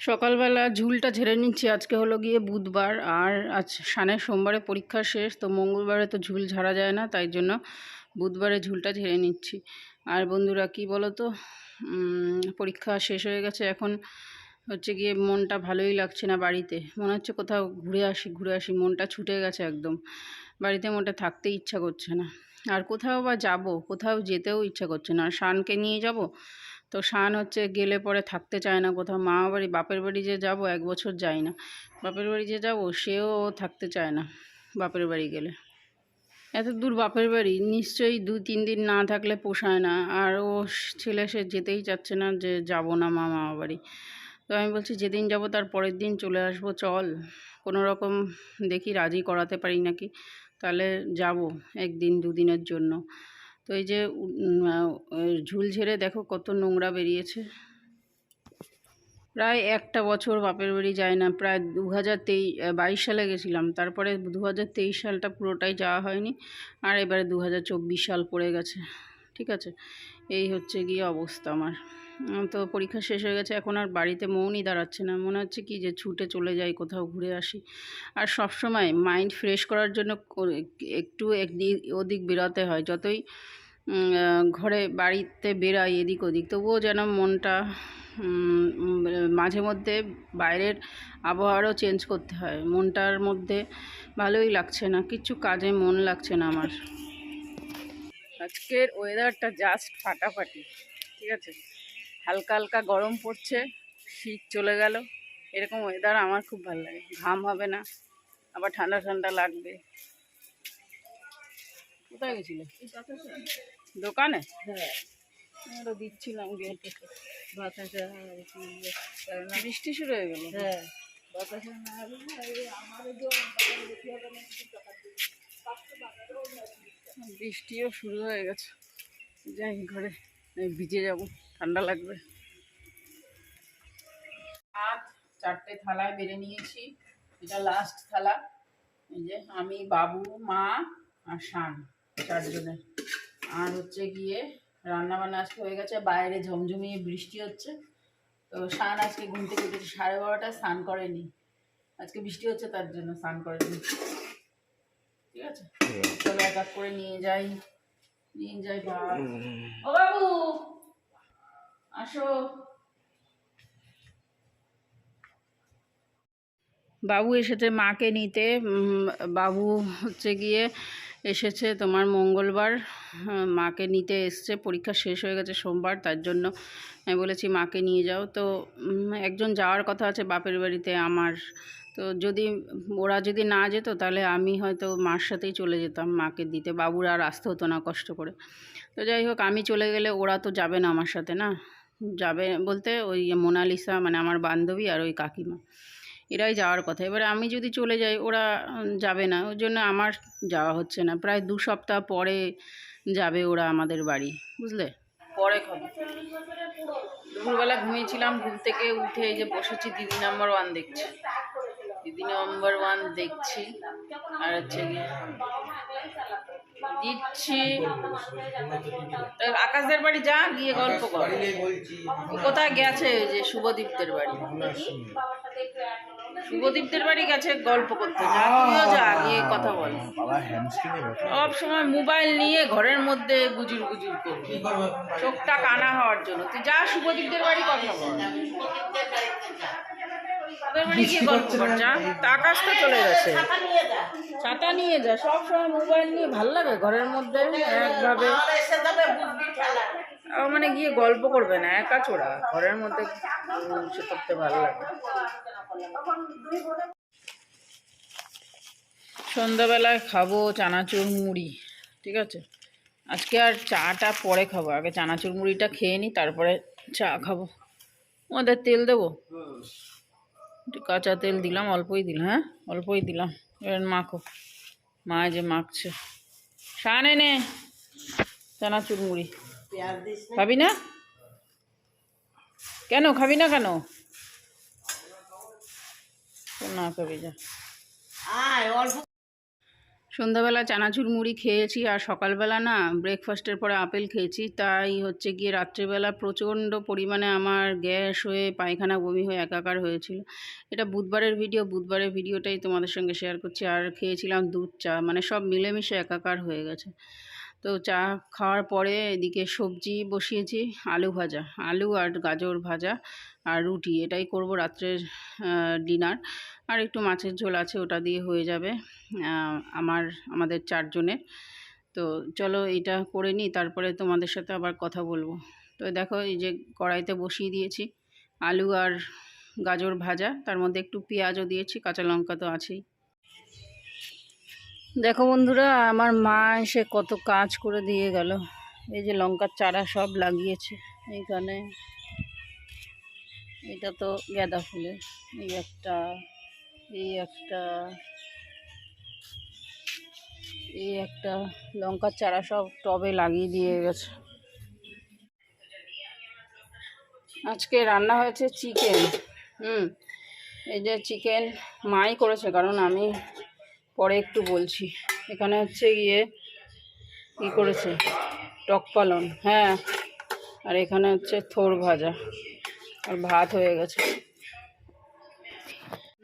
সকালবেলা ঝুলটা ঝেড়ে নিচ্ছি। আজকে হলো গিয়ে বুধবার, আর আজ সানের সোমবারে পরীক্ষা শেষ, তো মঙ্গলবারে তো ঝুল ঝাড়া যায় না, তাই জন্য বুধবারে ঝুলটা ঝেড়ে নিচ্ছি। আর বন্ধুরা কি বলো তো, পরীক্ষা শেষ হয়ে গেছে, এখন হচ্ছে গিয়ে মনটা ভালোই লাগছে না বাড়িতে। মনে হচ্ছে কোথাও ঘুরে আসি, মনটা ছুটে গেছে একদম। বাড়িতে মোটে থাকতে ইচ্ছা করছে না, আর কোথাও বা যাব, কোথাও যেতেও ইচ্ছা করছে না। আর শানকে নিয়ে যাব, তো শান হচ্ছে গেলে পরে থাকতে চায় না কোথাও। মামা বাড়ি, বাপের বাড়ি যে যাব, 1 বছর যাই না, বাপের বাড়ি যে যাব সেও থাকতে চায় না বাপের বাড়ি গেলে। এত দূর বাপের বাড়ি, নিশ্চয়ই 2-3 দিন না থাকলে পোষায় না। আর ও ছেলে সে যেতেই চাচ্ছে না, যে যাব না মামা বাড়ি। তো আমি বলছি যেদিন যাব তার পরের দিন চলে আসবো, চল কোনো রকম দেখি রাজি করাতে পারি নাকি, তাহলে যাব 1-2 দিনের জন্য। তো এই যে ঝুল ঝেড়ে দেখো কত নোংরা বেরিয়েছে। প্রায় 1টা বছর বাপের বাড়ি যায় না, প্রায় 2022 সালে গেছিলাম, তারপরে 2023 সালটা পুরোটাই যাওয়া হয়নি, আর এবারে 2024 সাল পড়ে গেছে। ঠিক আছে, এই হচ্ছে গিয়ে অবস্থা আমার। তো পরীক্ষা শেষ হয়ে গেছে, এখন আর বাড়িতে মনই দাঁড়াচ্ছে না, মনে হচ্ছে কি যে ছুটে চলে যাই, কোথাও ঘুরে আসি। আর সব সময় মাইন্ড ফ্রেশ করার জন্য একটু একদিক ওদিক বেরোতে হয়। যতই ঘরে বাড়িতে বেরাই এদিক ওদিক, তবুও যেন মনটা মাঝে মধ্যে বাইরের আবহাওয়ারও চেঞ্জ করতে হয়। মনটার মধ্যে ভালোই লাগছে না, কিছু কাজে মন লাগছে না আমার। আজকের ওয়েদারটা জাস্ট ফাটাফাটি, ঠিক আছে। হালকা হালকা গরম পড়ছে, শীত চলে গেল, এরকম ওয়েদার আমার খুব ভালো লাগে। ঘাম হবে না, আবার ঠান্ডা ঠান্ডা লাগবে। কোথায় গেছিলে? দোকানে? হ্যাঁ, তো দিচ্ছিলাম গেটে। বৃষ্টি শুরু হয়ে গেল। হ্যাঁ, বৃষ্টিও শুরু হয়ে গেছে। যাই ঘরে, ভিজে যাব, ঠান্ডা লাগবে। আজ 4টে থালায় বেড়ে নিয়েছি, এটা লাস্ট থালা। এই যে আমি, বাবু, মা আর শান, 4 জনের। আর হচ্ছে গিয়ে রান্না বান্না আজকে হয়ে গেছে, বাইরে ঝমঝমিয়ে বৃষ্টি হচ্ছে। তো শান আজকে ঘুম থেকে উঠেছে 12:30টায়, স্নান করেনি, আজকে বৃষ্টি হচ্ছে তার জন্য স্নান করেনি। ঠিক আছে, চলো এক এক করে নিয়ে যাই ভাত। ও বাবু আসো। বাবু এসেছে মাকে নিতে। বাবু হচ্ছে গিয়ে এসেছে তোমার মঙ্গলবার, মাকে নিতে এসছে। পরীক্ষা শেষ হয়ে গেছে সোমবার, তার জন্য আমি বলেছি মাকে নিয়ে যাও। তো একজন যাওয়ার কথা আছে বাপের বাড়িতে আমার। তো ওরা যদি না যেত, তাহলে আমি হয়তো মার সাথেই চলে যেতাম মাকে দিতে, বাবুর আর আসতে হতো না কষ্ট করে। তো যাই হোক, আমি চলে গেলে ওরা তো যাবে না আমার সাথে, না যাবে বলতে ওই মোনালিসা মানে আমার বান্ধবী আর ওই কাকিমা, এরাই যাওয়ার কথা। এবারে আমি যদি চলে যাই, ওরা যাবে না, ওই জন্য আমার যাওয়া হচ্ছে না। প্রায় 2 সপ্তাহ পরে যাবে ওরা আমাদের বাড়ি, বুঝলে। পরে খাবো। দুপুরবেলা ঘুমিয়েছিলাম, ঘুম থেকে উঠে এই যে বসেছি, দিদি নাম্বার 1 দেখছি, আর হচ্ছে গিয়ে দিচ্ছি। আকাশদের বাড়ি যা, গিয়ে গল্প কর। কোথায় গেছে? যে শুভদীপদের বাড়ি, শুভদীপদের বাড়ি গেছে গল্প করতে। যা, তুইও যা, গিয়ে কথা বল। সব সময় মোবাইল নিয়ে ঘরের মধ্যে গুজুর গুজুর করবি, চোখটা কানা হওয়ার জন্য। তুই যা, শুভদীপদের বাড়ি কথা বল, ওদের বাড়ি গিয়ে গল্প কর। যা, আকাশ তো চলে গেছে, ছাতা নিয়ে যা। সব সময় মোবাইল নিয়ে ভাল লাগে ঘরের মধ্যে একভাবে, মানে গিয়ে গল্প করবে না, একা চোরা ঘরের মধ্যে সে করতে ভালো লাগে। সন্ধ্যাবেলায় খাবো চানাচুর মুড়ি, ঠিক আছে। আজকে আর চাটা পরে খাবো, আগে চানাচুর মুড়িটা খেয়ে নিই, তারপরে চা খাবো। ওদের তেল দেবো, একটু কাঁচা তেল দিলাম, অল্পই দিলাম, হ্যাঁ অল্পই দিলাম। এবার মাখো, মা যে মাখছে। শান এনে চানাচুর মুড়ি খাবি না? কেন খাবি না? কেন না খাবি? যা। সন্ধ্যাবেলা চানাচুর মুড়ি খেয়েছি, আর সকালবেলা না ব্রেকফাস্টের পরে আপেল খেয়েছি। তাই হচ্ছে গিয়ে রাত্রেবেলা প্রচণ্ড পরিমাণে আমার গ্যাস হয়ে পায়খানা বমি হয়ে একাকার হয়েছিল। এটা বুধবারের ভিডিও, বুধবারের ভিডিওটাই তোমাদের সঙ্গে শেয়ার করছি। আর খেয়েছিলাম দুধ চা, মানে সব মিলেমিশে একাকার হয়ে গেছে। তো চা খাওয়ার পরে এদিকে সবজি বসিয়েছি, আলু ভাজা, আলু আর গাজর ভাজা আর রুটি, এটাই করব রাত্রের ডিনার। আর একটু মাছের ঝোল আছে, ওটা দিয়ে হয়ে যাবে আমাদের 4 জনের। তো চলো এটা করে নিই, তারপরে তোমাদের সাথে আবার কথা বলবো। তো দেখো এই যে কড়াইতে বসিয়ে দিয়েছি আলু আর গাজর ভাজা, তার মধ্যে একটু পেঁয়াজও দিয়েছি, কাঁচা লঙ্কা তো আছেই। দেখো বন্ধুরা, আমার মা এসে কত কাজ করে দিয়ে গেল। এই যে লঙ্কার চারা সব লাগিয়েছে এইখানে, এটা তো গাঁদা ফুলের, এই একটা, এই একটা, এই একটা লঙ্কার চারা সব টবে লাগিয়ে দিয়ে গেছে। আজকে রান্না হয়েছে চিকেন। এই যে চিকেন মাই করেছে, কারণ আমি পরে একটু বলছি। এখানে হচ্ছে গিয়ে কী করেছে, টক পালন, হ্যাঁ, আর এখানে হচ্ছে থোর ভাজা, আর ভাত হয়ে গেছে।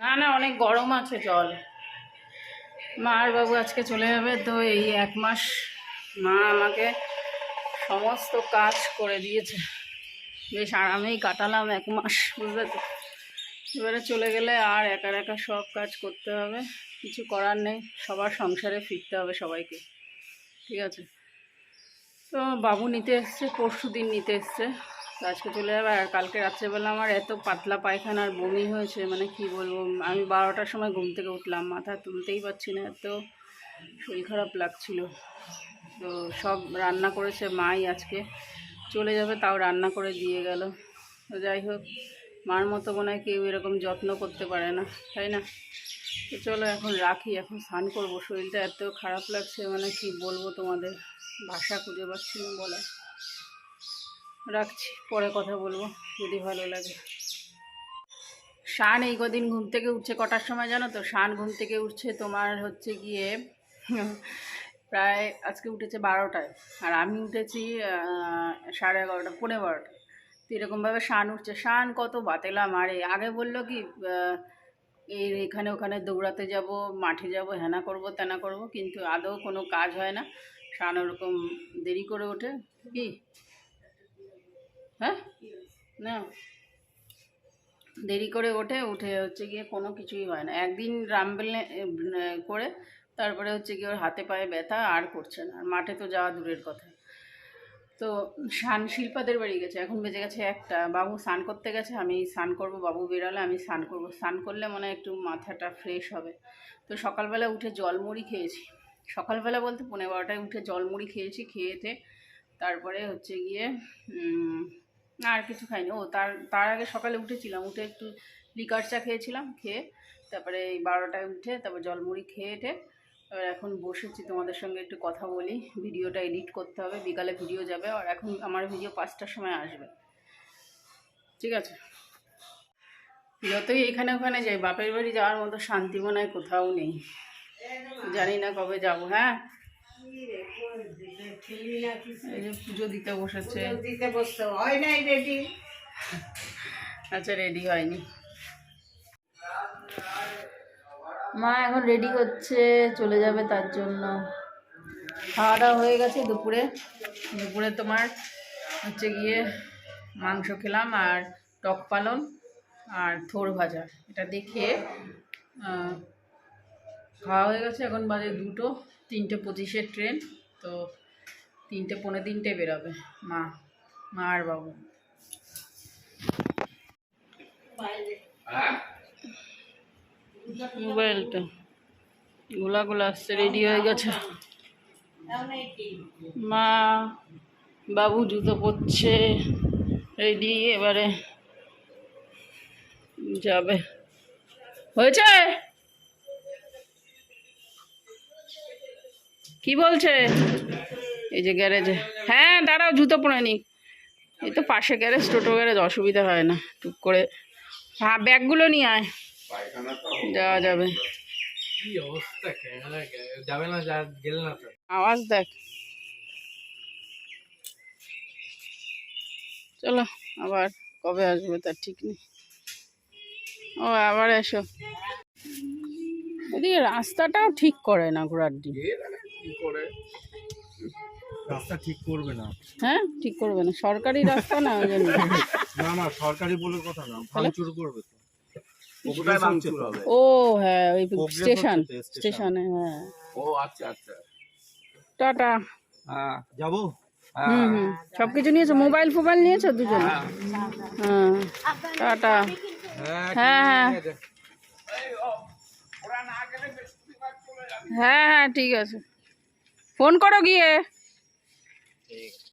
না না, অনেক গরম আছে জল। মা আর বাবু আজকে চলে যাবে, তো এই 1 মাস মা আমাকে সমস্ত কাজ করে দিয়েছে, বেশ আরামেই কাটালাম 1 মাস, বুঝলে তো। এবারে চলে গেলে আর একা একা সব কাজ করতে হবে, কিছু করার নেই, সবার সংসারে ফিরতে হবে সবাইকে, ঠিক আছে। তো বাবু নিতে এসছে, পরশু দিন নিতে এসছে, তো আজকে চলে যাবে। আর কালকে রাত্রেবেলা আমার এত পাতলা পায়খানার বমি হয়েছে, মানে কি বলবো, আমি 12টার সময় ঘুম থেকে উঠলাম, মাথা তুলতেই পারছি না, এত শরীর খারাপ লাগছিল। তো সব রান্না করেছে মাই, আজকে চলে যাবে তাও রান্না করে দিয়ে গেল। তো যাই হোক, মার মতো মনে হয় কেউ এরকম যত্ন করতে পারে না, তাই না। তো চলো এখন রাখি, এখন স্নান করবো, শরীরটা এত খারাপ লাগছে, মানে কি বলবো তোমাদের, ভাষা খুঁজে পাচ্ছি না বলা। রাখছি, পরে কথা বলবো যদি ভালো লাগে। শান এই কদিন ঘুম থেকে উঠছে কটার সময় জানো তো? শান ঘুম থেকে উঠছে তোমার হচ্ছে গিয়ে প্রায় আজকে উঠেছে 12টায়, আর আমি উঠেছি 11:30, 11:45। তো এরকমভাবে শান উঠছে। শান কত বাতেলাম, আরে আগে বললো কি এখানে ওখানে দৌড়াতে যাব, মাঠে যাব, হ্যানা করব ত্যানা করব, কিন্তু আদৌ কোনো কাজ হয় না। শান ওরকম দেরি করে ওঠে, কি হ্যাঁ না, দেরি করে ওঠে, উঠে হচ্ছে গিয়ে কোনো কিছুই হয় না। একদিন রামবেল করে তারপরে হচ্ছে গিয়ে ওর হাতে পায়ে ব্যথা, আর করছে না, আর মাঠে তো যাওয়া দূরের কথা। তো স্নান শিল্পাদের বাড়ি গেছে, এখন বেজে গেছে 1টা, বাবু স্নান করতে গেছে, আমি স্নান করব, বাবু বেরালে আমি স্নান করব, স্নান করলে মনে হয় একটু মাথাটা ফ্রেশ হবে। তো সকালবেলা উঠে জলমুড়ি খেয়েছি, সকালবেলা বলতে 12:30টায় উঠে জলমুড়ি খেয়েছি, খেয়েতে তারপরে হচ্ছে গিয়ে না আর কিছু খাইনি। ও তার তার আগে সকালে উঠেছিলাম, উঠে একটু লিকার চা খেয়েছিলাম, খেয়ে তারপরে এই 12টায় উঠে তারপর জলমুড়ি খেয়ে এবার এখন বসেছি তোমাদের সঙ্গে একটু কথা বলি। ভিডিওটা এডিট করতে হবে, বিকালে ভিডিও যাবে, আর এখন আমার ভিডিও 5টার সময় আসবে, ঠিক আছে। যতই এখানে ওখানে যাই, বাপের বাড়ি যাওয়ার মতো শান্তি মনে হয় কোথাও নেই, জানি না কবে যাব। হ্যাঁ, এই যে পুজো দিতে বসেছে, হয় নাই রেডি, আচ্ছা রেডি হয়নি, মা এখন রেডি হচ্ছে, চলে যাবে, তার জন্য। খাওয়া দাওয়া হয়ে গেছে দুপুরে, দুপুরে তোমার হচ্ছে গিয়ে মাংস খেলাম, আর টক পালন আর থোর ভাজা, এটা দেখে খাওয়া হয়ে গেছে। এখন বাজে 2টো, 3:25-এর ট্রেন, তো 3টে পৌনে 3টে বেরোবে মা আর বাবু। মোবাইলটা গোলা আসছে, রেডি হয়ে গেছে মা, বাবু জুতো পরছে, রেডি, এবারে যাবে। হয়েছে, কি বলছে? এই যে গ্যারেজে, হ্যাঁ দাঁড়াও জুতো পরে নি, এই তো পাশে গ্যারেজ, টোটো গ্যারেজ, অসুবিধা হয় না, টুক করে। হ্যাঁ ব্যাগগুলো নিয়ে আয়, যাওয়া যাবে। কি অবস্থা, যাবে না, গেলে না তো। আওয়াজ দেখ। চলো আবার কবে আসবে তার ঠিক নেই। ও আবার এসো। এদিকে রাস্তাটাও ঠিক করে না ঘোড়ার ডিম। কি করে রাস্তা ঠিক করবে না? হ্যাঁ ঠিক করবে না, সরকারি রাস্তা না ওই জন্য। না না, সরকারি বলে কথা না, তাহলে? ভাঙচুর করবে তো। কোথায় ভাঙচুর হবে? ও হ্যাঁ ওই Progress স্টেশন, হচ্ছে তো, স্টেশন। স্টেশনে হ্যাঁ। ও আচ্ছা আচ্ছা, টাটা। হ্যাঁ যাবো। হুম হুম, সবকিছু নিয়েছো, মোবাইল ফোবাইল নিয়েছো দুজন? হ্যাঁ টাটা। হ্যাঁ হ্যাঁ হ্যাঁ হ্যাঁ ঠিক আছে, ফোন করো গিয়ে।